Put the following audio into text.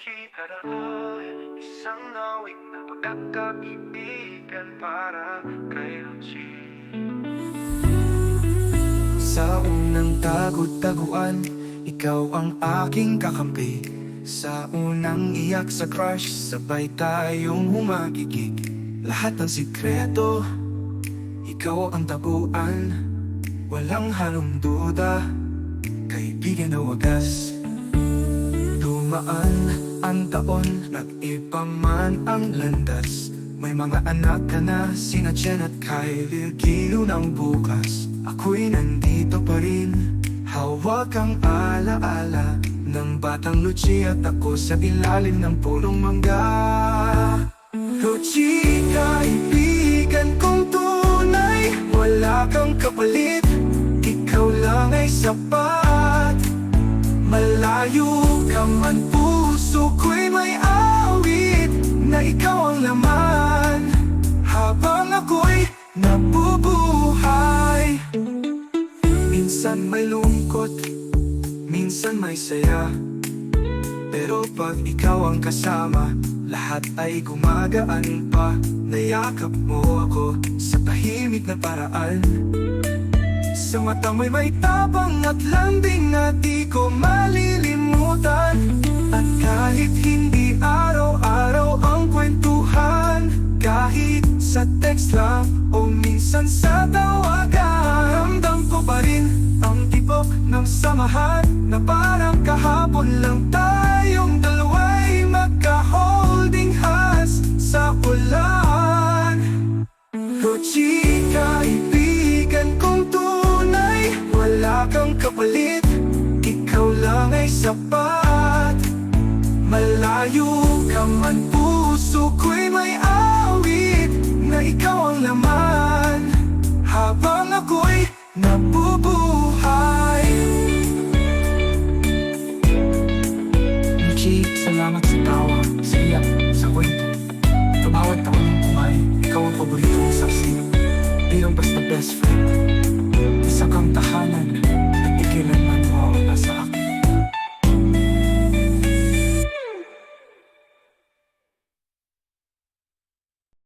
Kita na isang awit na pagkakaibigan para kay Lucy. Sa unang tagu-taguan, ikaw ang aking kakampi. Sa unang iyak sa crush, sabay tayong humagigig. Lahat ng sikreto, ikaw ang taguan. Walang halong duda, kaibigan na wagas. Dumaan ang taon, nag-iba man ang landas. May mga anak ka na, sina Jen at Kylie. Giliw ng bukas, ako'y nandito pa rin. Hawak ang alaala ng batang Lucy at ako sa ilalim ng punong mangga. Lucy, kaibigan kong tunay, wala kang kapalit. Ikaw lang ay sapat. Malayo ka man, puso ko'y may awit na ikaw ang laman. Habang ako'y nabubuhay, minsan may lungkot, minsan may saya. Pero pag ikaw ang kasama, lahat ay gumagaan pa. Nayakap mo ako sa tahimik na paraan. Sa mata mo'y may tapang at lambing na di ko malilimutan. At kahit hindi araw-araw ang kwentuhan, kahit sa text lang o minsan sa tawagan, ramdam ko pa rin ang tibok ng samahan na parang kahapon lang tayong dalawa'y magka-holding hands sa ulan. Lucy, kaibigan kong tunay, wala kang kapalit. Ikaw lang ay sapat. Malayo ka man, puso ko'y